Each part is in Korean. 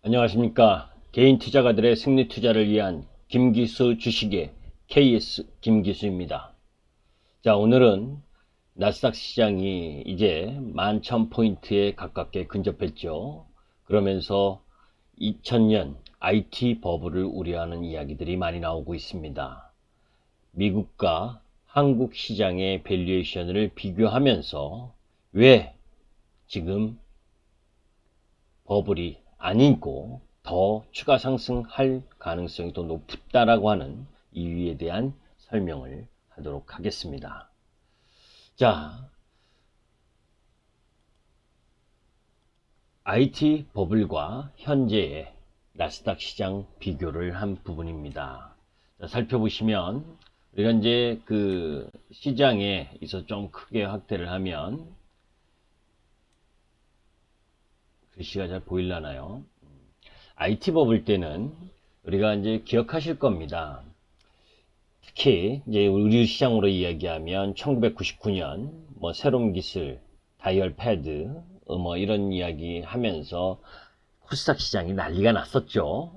안녕하십니까. 개인 투자가들의 승리 투자를 위한 김기수 주식의 KS 김기수입니다. 자, 오늘은 나스닥 시장이 이제 11,000포인트에 가깝게 근접했죠. 그러면서 2000년 IT 버블을 우려하는 이야기들이 많이 나오고 있습니다. 미국과 한국 시장의 밸류에이션을 비교하면서 왜 지금 버블이 아니고 더 추가 상승할 가능성이 더 높다라고 하는 이유에 대한 설명을 하도록 하겠습니다. 자, IT 버블과 현재의 나스닥 시장 비교를 한 부분입니다. 자, 살펴보시면 우리가 이제 그 시장에 있어 좀 크게 확대를 하면 글씨가 잘 보이려나요? IT 버블 때는 우리가 이제 기억하실 겁니다. 특히 이제 우리 시장으로 이야기하면 1999년 뭐 새로운 기술, 다이얼 패드 뭐 이런 이야기 하면서 코스닥 시장이 난리가 났었죠.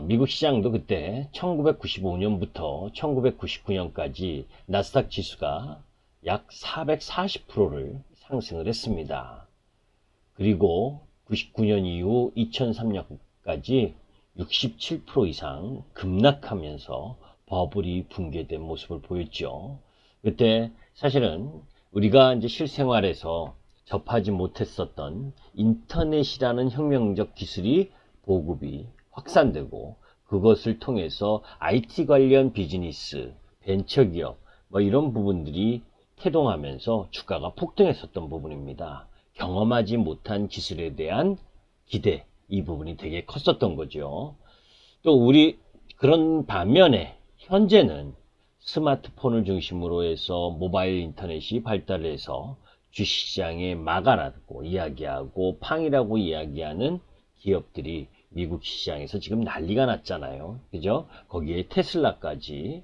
미국 시장도 그때 1995년부터 1999년까지 나스닥 지수가 약 440%를 상승을 했습니다. 그리고 99년 이후 2003년까지 67% 이상 급락하면서 버블이 붕괴된 모습을 보였죠. 그때 사실은 우리가 이제 실생활에서 접하지 못했었던 인터넷이라는 혁명적 기술이 보급이 확산되고 그것을 통해서 IT 관련 비즈니스, 벤처기업 뭐 이런 부분들이 태동하면서 주가가 폭등했었던 부분입니다. 경험하지 못한 기술에 대한 기대, 이 부분이 되게 컸었던 거죠. 또 우리 그런 반면에 현재는 스마트폰을 중심으로 해서 모바일 인터넷이 발달해서 주식시장에 마가라고 이야기하고 팡이라고 이야기하는 기업들이 미국 시장에서 지금 난리가 났잖아요. 그죠? 거기에 테슬라까지.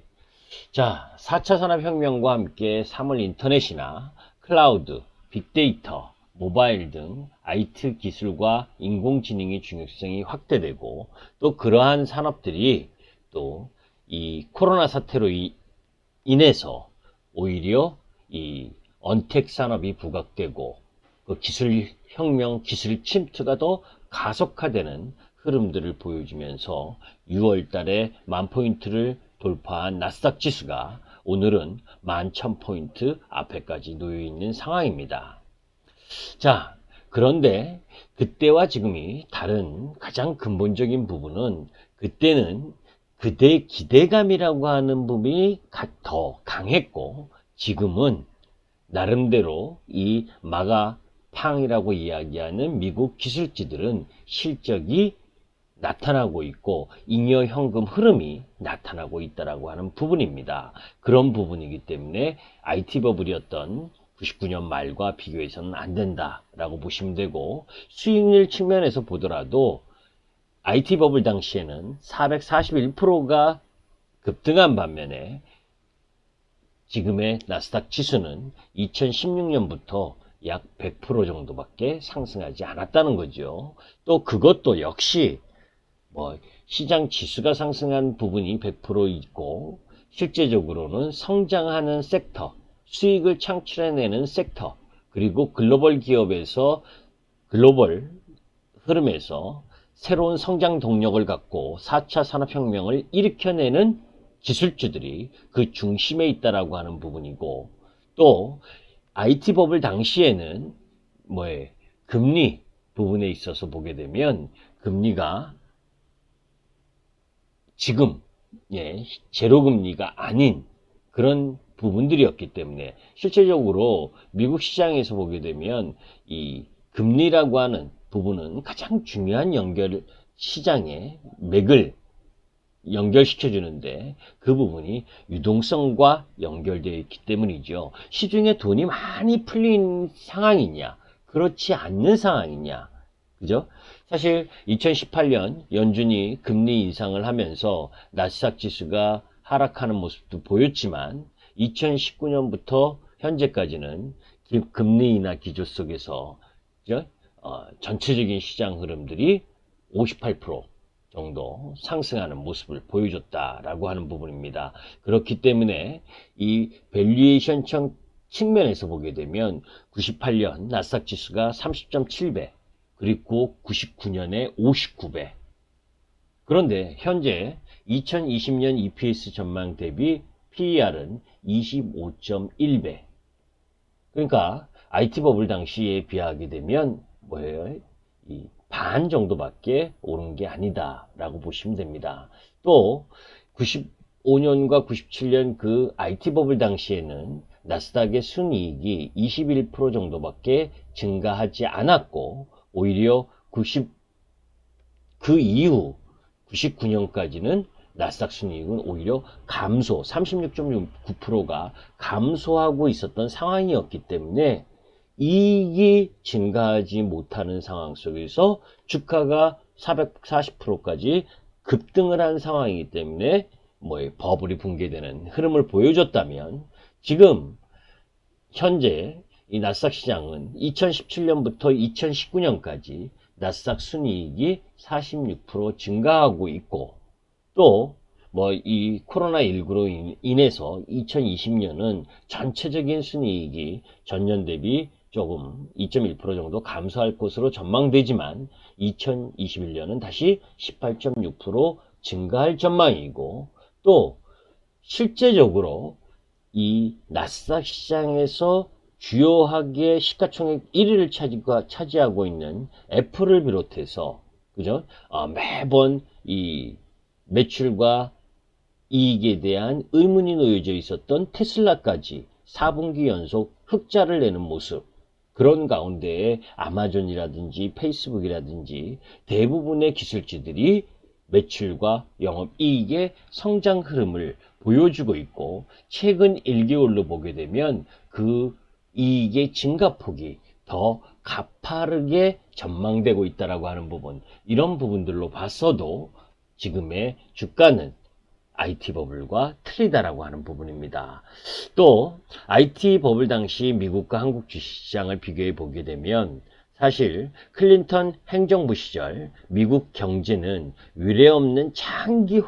자, 4차 산업혁명과 함께 3월 인터넷이나 클라우드, 빅데이터, 모바일 등 IT 기술과 인공지능의 중요성이 확대되고 또 그러한 산업들이 또 이 코로나 사태로 인해서 오히려 이 언택 산업이 부각되고 그 기술 혁명, 기술 침투가 더 가속화되는 흐름들을 보여주면서 6월 달에 10,000포인트를 돌파한 나스닥 지수가 오늘은 11,000포인트 앞에까지 놓여 있는 상황입니다. 자, 그런데 그때와 지금이 다른 가장 근본적인 부분은 그때는 그대의 기대감이라고 하는 부분이 더 강했고 지금은 나름대로 이 마가팡이라고 이야기하는 미국 기술지들은 실적이 나타나고 있고 잉여 현금 흐름이 나타나고 있다라고 하는 부분입니다. 그런 부분이기 때문에 IT 버블이었던 99년 말과 비교해서는 안 된다라고 보시면 되고 수익률 측면에서 보더라도 IT 버블 당시에는 441%가 급등한 반면에 지금의 나스닥 지수는 2016년부터 약 100% 정도밖에 상승하지 않았다는 거죠. 또 그것도 역시 뭐 시장 지수가 상승한 부분이 100% 있고 실제적으로는 성장하는 섹터, 수익을 창출해내는 섹터, 그리고 글로벌 기업에서 글로벌 흐름에서 새로운 성장 동력을 갖고 4차 산업혁명을 일으켜내는 기술주들이 그 중심에 있다라고 하는 부분이고 또 IT 버블 당시에는 뭐에 금리 부분에 있어서 보게 되면 금리가 지금 제로금리가 아닌 그런 부분들이었기 때문에 실제적으로 미국 시장에서 보게 되면 이 금리라고 하는 부분은 가장 중요한 시장의 맥을 연결시켜 주는데 그 부분이 유동성과 연결되어 있기 때문이죠. 시중에 돈이 많이 풀린 상황이냐 그렇지 않는 상황이냐 그죠? 사실 2018년 연준이 금리 인상을 하면서 나스닥 지수가 하락하는 모습도 보였지만 2019년부터 현재까지는 금리 인하 기조 속에서 전체적인 시장 흐름들이 58% 정도 상승하는 모습을 보여줬다라고 하는 부분입니다. 그렇기 때문에 이 밸류에이션 측면에서 보게 되면 98년 나스닥 지수가 30.7배, 그리고 99년에 59배. 그런데 현재 2020년 EPS 전망 대비 PER은 25.1배. 그러니까 IT 버블 당시에 비하하게 되면 뭐예요? 이 반 정도밖에 오른 게 아니다라고 보시면 됩니다. 또 95년과 97년 그 IT 버블 당시에는 나스닥의 순이익이 21% 정도밖에 증가하지 않았고, 오히려 그 이후 99년까지는 나스닥 순이익은 오히려 감소, 36.9%가 감소하고 있었던 상황이었기 때문에 이익이 증가하지 못하는 상황 속에서 주가가 440%까지 급등을 한 상황이기 때문에 버블이 붕괴되는 흐름을 보여줬다면, 지금 현재 이 나스닥 시장은 2017년부터 2019년까지 나스닥 순이익이 46% 증가하고 있고, 또 이 코로나19로 인해서 2020년은 전체적인 순이익이 전년 대비 조금 2.1% 정도 감소할 것으로 전망되지만 2021년은 다시 18.6% 증가할 전망이고, 또 실제적으로 이 나스닥 시장에서 주요하게 시가총액 1위를 차지하고 있는 애플을 비롯해서, 그죠? 매번 이 매출과 이익에 대한 의문이 놓여져 있었던 테슬라까지 4분기 연속 흑자를 내는 모습. 그런 가운데에 아마존이라든지 페이스북이라든지 대부분의 기술주들이 매출과 영업이익의 성장 흐름을 보여주고 있고, 최근 1개월로 보게 되면 그 이익의 증가폭이 더 가파르게 전망되고 있다라고 하는 부분, 이런 부분들로 봤어도 지금의 주가는 IT 버블과 틀리다라고 하는 부분입니다. 또 IT 버블 당시 미국과 한국 주식시장을 비교해 보게 되면, 사실 클린턴 행정부 시절 미국 경제는 유례없는 장기